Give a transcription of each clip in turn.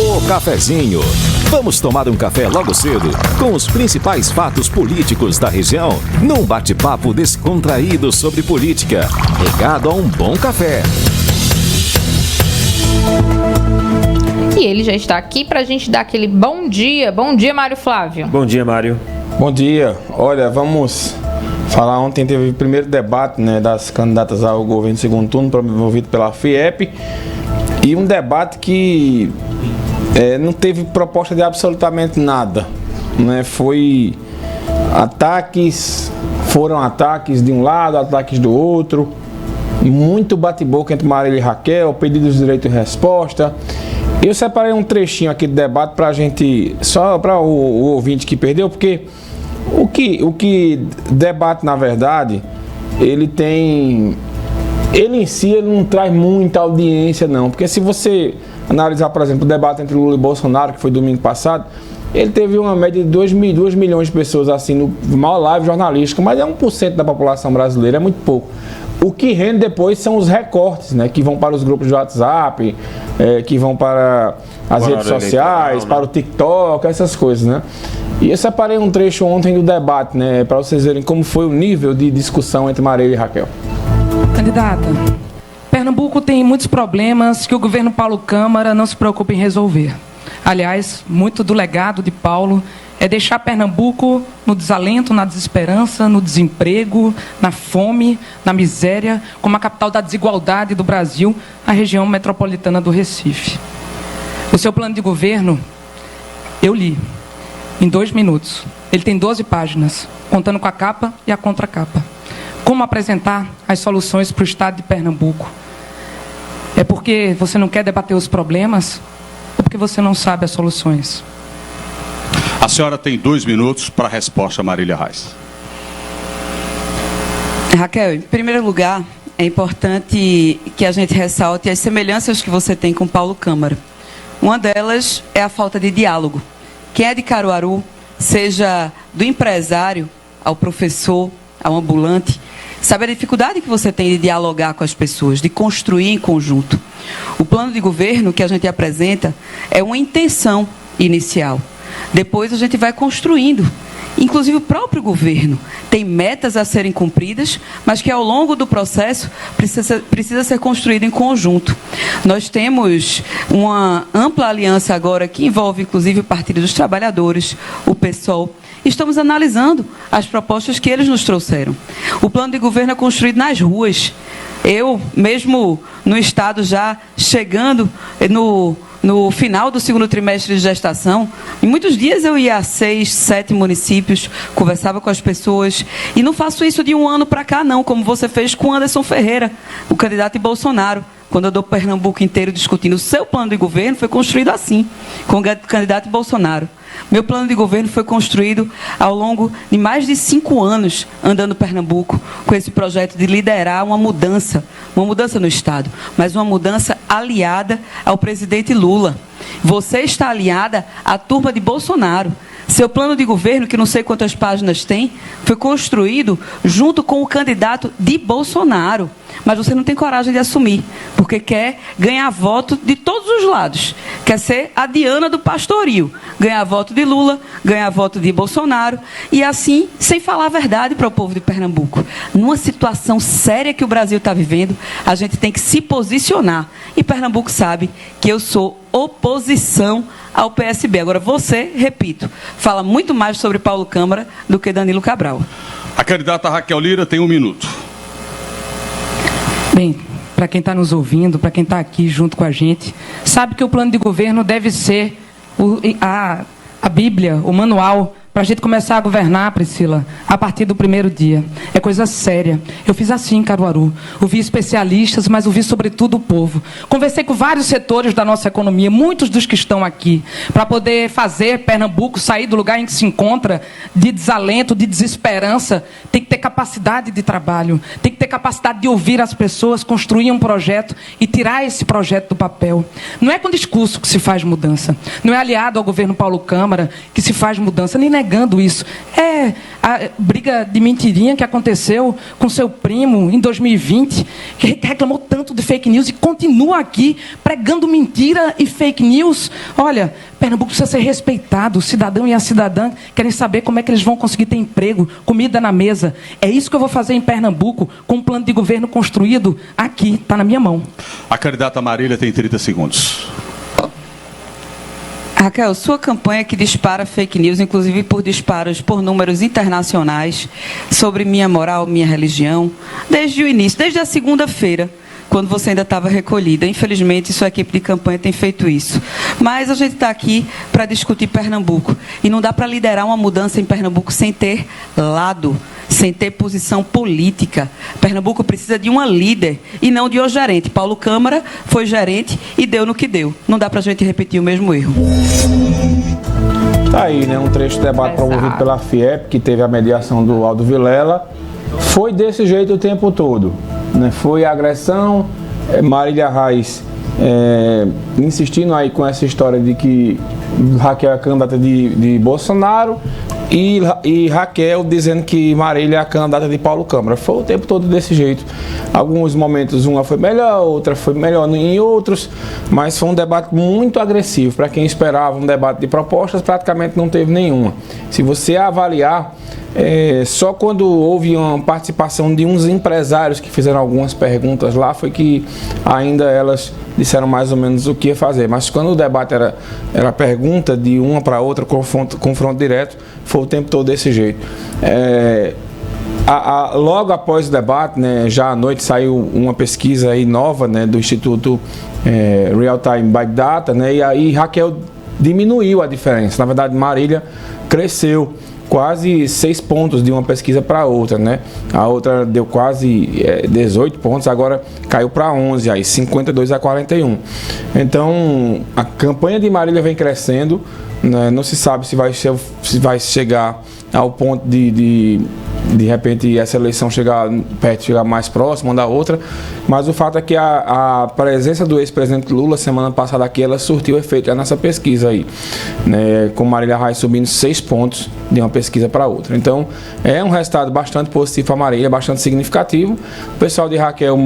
O Cafezinho. Vamos tomar um café logo cedo com os principais fatos políticos da região, num bate-papo descontraído sobre política, regado a um bom café. E ele já está aqui para a gente dar aquele bom dia. Bom dia, Mário Flávio. Bom dia, Mário. Bom dia. Olha, vamos falar. Ontem teve o primeiro debate, né, das candidatas ao governo segundo turno, promovido pela FIEP. E um debate que não teve proposta de absolutamente nada, né? Foram ataques de um lado, ataques do outro, muito bate-boca entre Marília e Raquel, pedidos de direito de resposta. Eu separei um trechinho aqui do debate para a gente, só para o ouvinte que perdeu, porque o que debate, na verdade, ele em si não traz muita audiência, não. Porque se você analisar, por exemplo, o debate entre Lula e Bolsonaro, que foi domingo passado, ele teve uma média de 2 milhões de pessoas assim no maior live jornalístico, mas é 1% da população brasileira, é muito pouco. O que rende depois são os recortes, né, que vão para os grupos de WhatsApp, que vão para as redes sociais, para o TikTok, essas coisas, né? E eu separei um trecho ontem do debate, né, para vocês verem como foi o nível de discussão entre Marília e Raquel. Candidata, Pernambuco tem muitos problemas que o governo Paulo Câmara não se preocupa em resolver. Aliás, muito do legado de Paulo é deixar Pernambuco no desalento, na desesperança, no desemprego, na fome, na miséria, como a capital da desigualdade do Brasil, a região metropolitana do Recife. O seu plano de governo, eu li, em 2 minutos. Ele tem 12 páginas, contando com a capa e a contracapa. Como apresentar as soluções para o estado de Pernambuco? É porque você não quer debater os problemas ou porque você não sabe as soluções? A senhora tem 2 minutos para a resposta, Marília Reis. Raquel, em primeiro lugar, é importante que a gente ressalte as semelhanças que você tem com Paulo Câmara. Uma delas é a falta de diálogo. Quem é de Caruaru, seja do empresário ao professor, ao ambulante, sabe a dificuldade que você tem de dialogar com as pessoas, de construir em conjunto. O plano de governo que a gente apresenta é uma intenção inicial. Depois a gente vai construindo. Inclusive o próprio governo tem metas a serem cumpridas, mas que ao longo do processo precisa ser construído em conjunto. Nós temos uma ampla aliança agora que envolve inclusive o Partido dos Trabalhadores, o PSOL. Estamos analisando as propostas que eles nos trouxeram. O plano de governo é construído nas ruas. Eu, mesmo no estado já chegando no final do segundo trimestre de gestação, em muitos dias eu ia a 6, 7 municípios, conversava com as pessoas, e não faço isso de um ano para cá não, como você fez com Anderson Ferreira, o candidato de Bolsonaro. Quando eu dou Pernambuco inteiro discutindo o seu plano de governo, foi construído assim, com o candidato Bolsonaro. Meu plano de governo foi construído ao longo de mais de 5 anos, andando Pernambuco, com esse projeto de liderar uma mudança no Estado, mas uma mudança aliada ao presidente Lula. Você está aliada à turma de Bolsonaro. Seu plano de governo, que não sei quantas páginas tem, foi construído junto com o candidato de Bolsonaro. Mas você não tem coragem de assumir, porque quer ganhar voto de todos os lados. Quer ser a Diana do Pastoril. Ganhar voto de Lula, ganhar voto de Bolsonaro, e assim, sem falar a verdade para o povo de Pernambuco. Numa situação séria que o Brasil está vivendo, a gente tem que se posicionar. E Pernambuco sabe que eu sou oposição ao PSB. Agora você, repito, fala muito mais sobre Paulo Câmara do que Danilo Cabral. A candidata Raquel Lira tem 1 minuto. Bem, para quem está nos ouvindo, para quem está aqui junto com a gente, sabe que o plano de governo deve ser a Bíblia, o manual, para a gente começar a governar, Priscila, a partir do primeiro dia. É coisa séria. Eu fiz assim em Caruaru. Ouvi especialistas, mas ouvi sobretudo o povo. Conversei com vários setores da nossa economia, muitos dos que estão aqui, para poder fazer Pernambuco sair do lugar em que se encontra, de desalento, de desesperança. Tem que ter capacidade de trabalho, tem que ter capacidade de ouvir as pessoas, construir um projeto e tirar esse projeto do papel. Não é com discurso que se faz mudança. Não é aliado ao governo Paulo Câmara que se faz mudança, nem na negando isso. É a briga de mentirinha que aconteceu com seu primo em 2020, que reclamou tanto de fake news e continua aqui pregando mentira e fake news. Olha, Pernambuco precisa ser respeitado. O cidadão e a cidadã querem saber como é que eles vão conseguir ter emprego, comida na mesa. É isso que eu vou fazer em Pernambuco, com um plano de governo construído aqui, está na minha mão. A candidata Marília tem 30 segundos. Raquel, sua campanha que dispara fake news, inclusive por disparos por números internacionais, sobre minha moral, minha religião, desde o início, desde a segunda-feira, quando você ainda estava recolhida. Infelizmente, sua equipe de campanha tem feito isso. Mas a gente está aqui para discutir Pernambuco. E não dá para liderar uma mudança em Pernambuco sem ter lado, sem ter posição política. Pernambuco precisa de uma líder e não de um gerente. Paulo Câmara foi gerente e deu no que deu. Não dá para a gente repetir o mesmo erro. Tá aí, né? Um trecho de debate promovido pela FIEP, que teve a mediação do Aldo Vilela. Foi desse jeito o tempo todo, né? Foi agressão, Marília Reis insistindo aí com essa história de que Raquel é candidata de Bolsonaro e Raquel dizendo que Marília é a candidata de Paulo Câmara. Foi o tempo todo desse jeito. Alguns momentos uma foi melhor, outra foi melhor em outros, mas foi um debate muito agressivo. Para quem esperava um debate de propostas, praticamente não teve nenhuma. Se você avaliar, só quando houve uma participação de uns empresários que fizeram algumas perguntas lá, foi que ainda elas disseram mais ou menos o que ia fazer. Mas quando o debate era pergunta de uma para outra, confronto direto, foi o tempo todo desse jeito. Logo após o debate, né, já à noite saiu uma pesquisa aí nova, né, do Instituto Real Time Big Data, né, e aí Raquel diminuiu a diferença. Na verdade, Marília cresceu quase 6 pontos de uma pesquisa para outra, né? A outra deu quase 18 pontos, agora caiu para 11, aí 52 a 41. Então, a campanha de Marília vem crescendo, né? Não se sabe se vai chegar ao ponto de repente essa eleição chegar mais próxima da outra, mas o fato é que a presença do ex-presidente Lula semana passada aqui, ela surtiu efeito já nessa pesquisa aí, né, com Marília Reis subindo 6 pontos de uma pesquisa para outra. Então é um resultado bastante positivo para Marília, bastante significativo. O pessoal de Raquel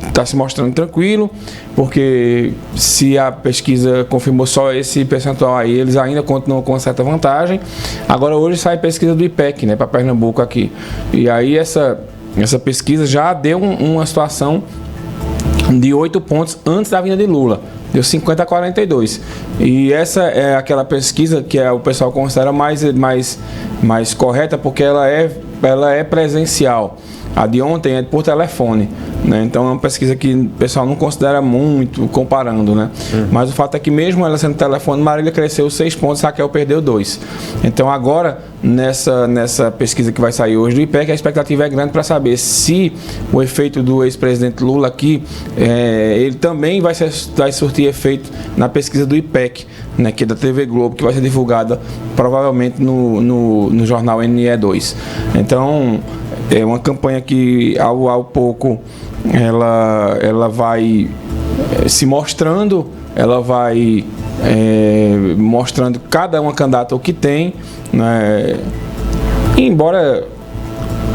está se mostrando tranquilo, porque se a pesquisa confirmou só esse percentual aí, eles ainda continuam com certa vantagem. Agora hoje sai pesquisa do IPEC, né, para Pernambuco aqui. E aí essa pesquisa já deu uma situação de 8 pontos antes da vinda de Lula. Deu 50 a 42. E essa é aquela pesquisa que o pessoal considera mais correta, porque ela é presencial. A de ontem é por telefone, né? Então é uma pesquisa que o pessoal não considera muito comparando, né? Mas o fato é que mesmo ela sendo telefone, Marília cresceu 6 pontos, Raquel perdeu 2. Então agora, nessa pesquisa que vai sair hoje do IPEC, a expectativa é grande para saber se o efeito do ex-presidente Lula aqui, ele também vai surtir efeito na pesquisa do IPEC, né, que é da TV Globo, que vai ser divulgada provavelmente no jornal NE2. Então é uma campanha que ao pouco ela vai se mostrando, ela vai mostrando cada uma candidata o que tem, né? E embora,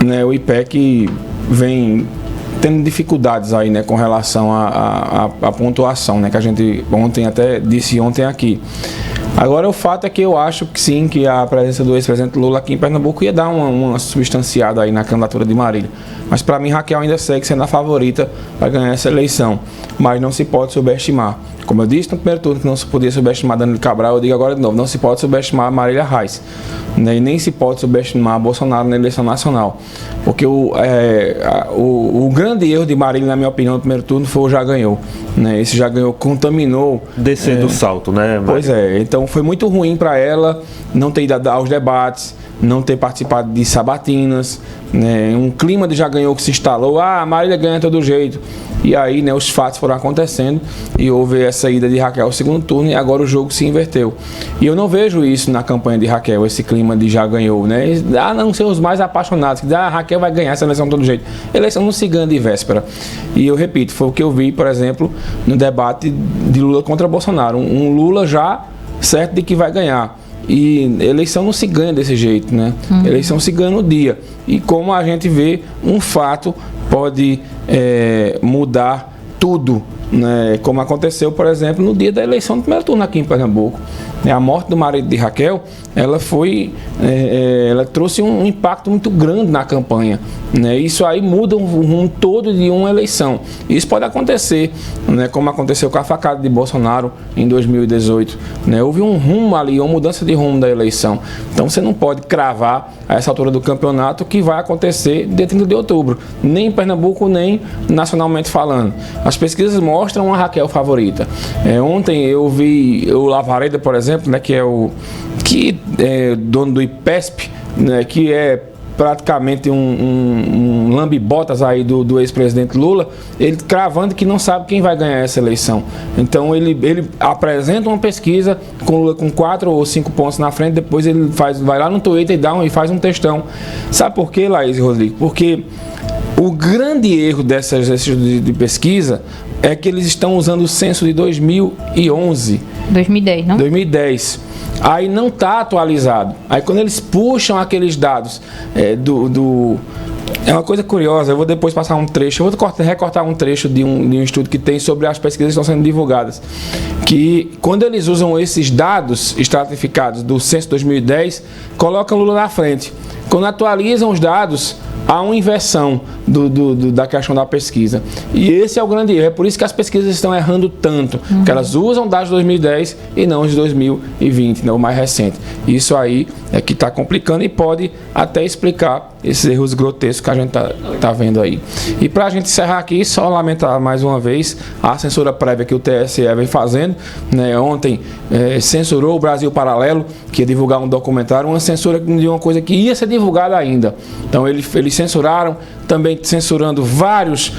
né, o IPEC vem tendo dificuldades aí, né, com relação à pontuação, né, que a gente disse ontem aqui. Agora o fato é que eu acho que sim, que a presença do ex-presidente Lula aqui em Pernambuco ia dar uma substanciada aí na candidatura de Marília. Mas para mim Raquel ainda segue sendo a favorita para ganhar essa eleição. Mas não se pode subestimar. Como eu disse no primeiro turno que não se podia subestimar Danilo Cabral, eu digo agora de novo, não se pode subestimar Marília Reis, né? E nem se pode subestimar Bolsonaro na eleição nacional. Porque o grande erro de Marília, na minha opinião, no primeiro turno foi o já ganhou, né? Esse já ganhou contaminou. Descendo o salto, né, Marília? Pois é, então foi muito ruim para ela não ter ido aos debates, não ter participado de sabatinas, né? Um clima de já ganhou que se instalou, a Marília ganha de todo jeito. E aí, né, os fatos foram acontecendo e houve essa ida de Raquel ao segundo turno e agora o jogo se inverteu. E eu não vejo isso na campanha de Raquel, esse clima de já ganhou, né? A não ser os mais apaixonados, que Raquel vai ganhar essa eleição de todo jeito. Eleição não se ganha de véspera. E eu repito, foi o que eu vi, por exemplo, no debate de Lula contra Bolsonaro. Um Lula já certo de que vai ganhar. E eleição não se ganha desse jeito, né? Eleição se ganha no dia. E como a gente vê, um fato pode mudar tudo, né? Como aconteceu, por exemplo, no dia da eleição do primeiro turno aqui em Pernambuco. A morte do marido de Raquel, ela trouxe um impacto muito grande na campanha, né? Isso aí muda o rumo todo de uma eleição. Isso pode acontecer, né? Como aconteceu com a facada de Bolsonaro em 2018, né? Houve um rumo ali, uma mudança de rumo da eleição. Então você não pode cravar a essa altura do campeonato que vai acontecer dia 30 de outubro, nem em Pernambuco, nem nacionalmente falando. As pesquisas mostram a Raquel favorita. Ontem eu vi o Lavareda, por exemplo, né, que é dono do IPESP, né, que é praticamente um lambe-botas aí do ex-presidente Lula, ele cravando que não sabe quem vai ganhar essa eleição. Então ele apresenta uma pesquisa com Lula com 4 ou 5 pontos na frente, depois ele vai lá no Twitter e faz um textão. Sabe por quê, Laís e Rodrigo? Porque o grande erro dessas de pesquisa é que eles estão usando o censo de 2011. 2010, não? 2010. Aí não está atualizado. Aí quando eles puxam aqueles dados é uma coisa curiosa, eu vou depois passar um trecho, eu vou recortar um trecho de um estudo que tem sobre as pesquisas que estão sendo divulgadas. Que quando eles usam esses dados estratificados do censo 2010, colocam Lula na frente. Quando atualizam os dados, há uma inversão da questão da pesquisa. E esse é o grande erro. É por isso que as pesquisas estão errando tanto. Porque elas usam dados de 2010 e não os de 2020, né, o mais recente. Isso aí é que está complicando e pode até explicar esses erros grotescos que a gente tá vendo aí. E para a gente encerrar aqui, só lamentar mais uma vez a censura prévia que o TSE vem fazendo, né? Ontem censurou o Brasil Paralelo, que ia divulgar um documentário, uma censura de uma coisa que ia ser divulgada ainda. Então eles censuraram, também censurando vários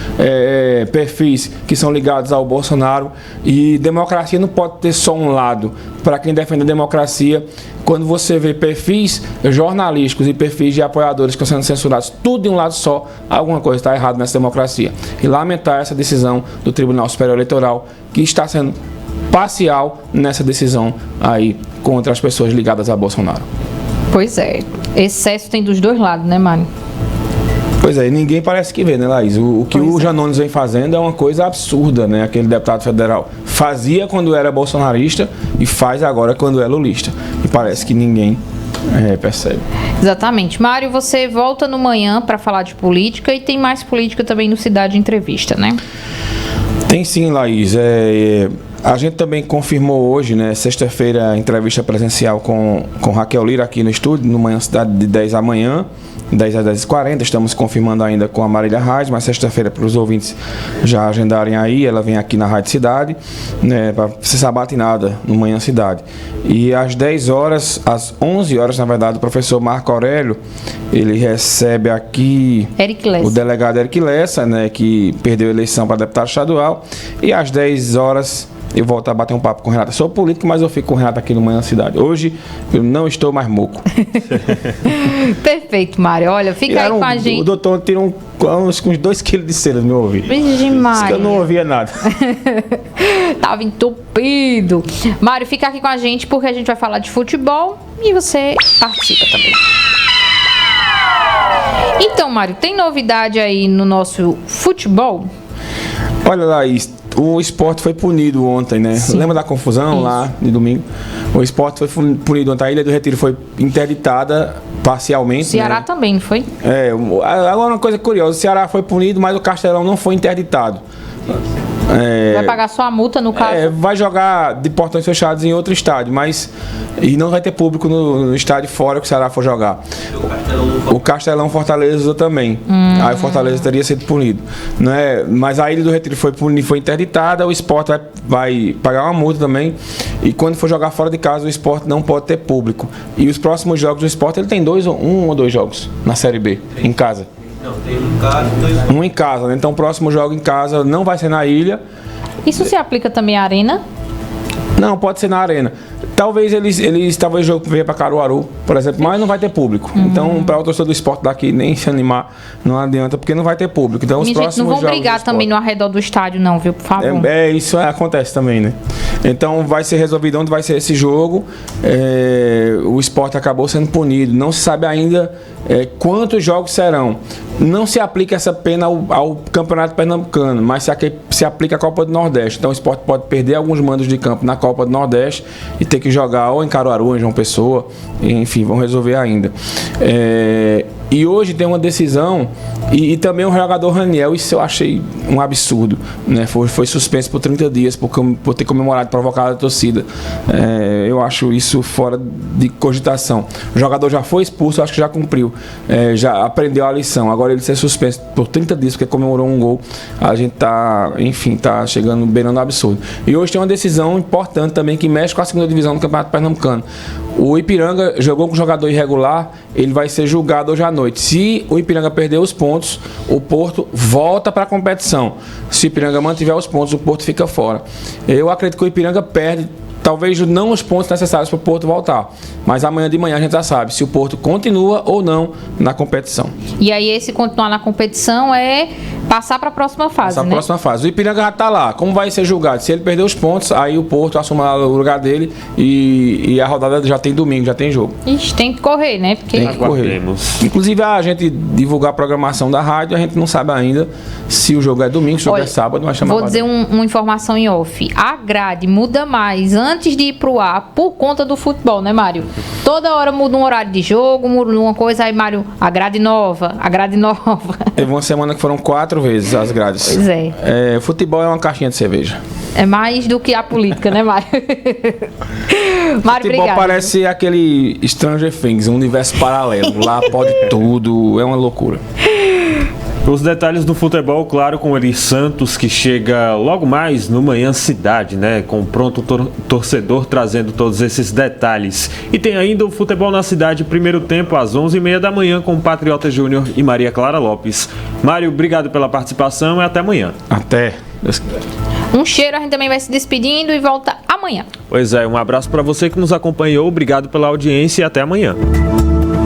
perfis que são ligados ao Bolsonaro. E democracia não pode ter só um lado. Para quem defende a democracia, quando você vê perfis jornalísticos e perfis de apoiadores que estão sendo censurados, tudo de um lado só, alguma coisa está errada nessa democracia. E lamentar essa decisão do Tribunal Superior Eleitoral, que está sendo parcial nessa decisão aí contra as pessoas ligadas a Bolsonaro. Pois é, excesso tem dos dois lados, né, Mário? Pois é, ninguém parece que vê, né, Laís? O que o Janones vem fazendo é uma coisa absurda, né? Aquele deputado federal fazia quando era bolsonarista e faz agora quando é lulista. E parece que ninguém percebe. Exatamente. Mário, você volta no manhã para falar de política e tem mais política também no Cidade Entrevista, né? Tem sim, Laís. A gente também confirmou hoje, né, sexta-feira, entrevista presencial com Raquel Lira aqui no estúdio, no Manhã Cidade, de 10 da manhã, 10 às 10h40. Estamos confirmando ainda com a Marília Reis, mas sexta-feira, para os ouvintes já agendarem aí, ela vem aqui na Rádio Cidade, né, para ser sabatinada no Manhã Cidade. E às 10 horas, às 11 horas, na verdade, o professor Marco Aurélio, ele recebe aqui o delegado Eric Lessa, né, que perdeu a eleição para deputado estadual. E às 10 horas... eu volto a bater um papo com o Renato. Sou político, mas eu fico com o Renato aqui no Manhã Cidade. Hoje eu não estou mais moco. Perfeito, Mário. Olha, fica aí com a gente. O doutor tira uns 2 quilos de cera no meu ouvido. Vixe, Mário. Eu não ouvia nada. Tava entupido. Mário, fica aqui com a gente porque a gente vai falar de futebol e você participa também. Então, Mário, tem novidade aí no nosso futebol? Olha, Laís, o Sport foi punido ontem, né? Sim. Lembra da confusão isso. Lá de domingo? O Sport foi punido ontem. A Ilha do Retiro foi interditada parcialmente. O Ceará, né? Também, não foi? Agora uma coisa curiosa, o Ceará foi punido, mas o Castelão não foi interditado. Vai pagar só a multa, no caso? Vai jogar de portões fechados em outro estádio, e não vai ter público no estádio fora que o Ceará for jogar. O Castelão Fortaleza também. Aí o Fortaleza teria sido punido. Né? Mas a Ilha do Retiro foi interditada, o Sport vai pagar uma multa também. E quando for jogar fora de casa, o Sport não pode ter público. E os próximos jogos do Sport, ele tem 1 ou 2 jogos na Série B, em casa. Não, tem um em casa e 2 um em casa, né? Então o próximo jogo em casa não vai ser na ilha. Isso se aplica também à arena? Não, pode ser na arena. Talvez talvez o jogo venha para Caruaru, por exemplo, mas não vai ter público. Então, para o torcedor do Sport daqui nem se animar, não adianta, porque não vai ter público. Então, os próximos não vão brigar também no arredor do estádio, não, viu? Por favor. Isso acontece também, né? Então vai ser resolvido onde vai ser esse jogo. O Sport acabou sendo punido. Não se sabe ainda quantos jogos serão. Não se aplica essa pena ao Campeonato Pernambucano, mas se aplica à Copa do Nordeste. Então o Sport pode perder alguns mandos de campo na Copa do Nordeste e ter que jogar ou em Caruaru, ou em João Pessoa. Enfim, vão resolver ainda. E hoje tem uma decisão, e também o jogador Raniel, isso eu achei um absurdo, né? Foi suspenso por 30 dias por ter comemorado e provocado a torcida. Eu acho isso fora de cogitação. O jogador já foi expulso, acho que já cumpriu, já aprendeu a lição. Agora ele ser suspenso por 30 dias porque comemorou um gol, a gente tá chegando beirando o absurdo. E hoje tem uma decisão importante também que mexe com a segunda divisão do Campeonato Pernambucano. O Ipiranga jogou com um jogador irregular, ele vai ser julgado hoje à noite. Se o Ipiranga perder os pontos, o Porto volta para a competição. Se o Ipiranga mantiver os pontos, o Porto fica fora. Eu acredito que o Ipiranga perde, talvez não os pontos necessários para o Porto voltar. Mas amanhã de manhã a gente já sabe se o Porto continua ou não na competição. E aí esse continuar na competição é passar para a próxima fase, Essa próxima fase. O Ipiranga já está lá. Como vai ser julgado? Se ele perder os pontos, aí o Porto assume o lugar dele e a rodada já tem domingo, já tem jogo. Ixi, tem que correr, né? Porque... Tem que correr. Inclusive a gente divulgar a programação da rádio, a gente não sabe ainda se o jogo é domingo, se o jogo é sábado, mas chama. Vou dizer uma informação em off. A grade muda mais antes de ir pro ar por conta do futebol, né, Mário? Toda hora muda um horário de jogo, muda uma coisa, aí, Mário, a grade nova. Teve uma semana que foram 4 vezes as grades. Pois é. Futebol é uma caixinha de cerveja. É mais do que a política, né, Mário? Mário, futebol obrigado. Parece aquele Stranger Things, um universo paralelo. Lá pode tudo, é uma loucura. Os detalhes do futebol, claro, com o Eri Santos, que chega logo mais no Manhã Cidade, né? Com o Pronto Torcedor trazendo todos esses detalhes. E tem ainda o Futebol na Cidade, primeiro tempo, às 11h30 da manhã, com o Patriota Júnior e Maria Clara Lopes. Mário, obrigado pela participação e até amanhã. Até. Um cheiro, a gente também vai se despedindo e volta amanhã. Pois é, um abraço para você que nos acompanhou, obrigado pela audiência e até amanhã.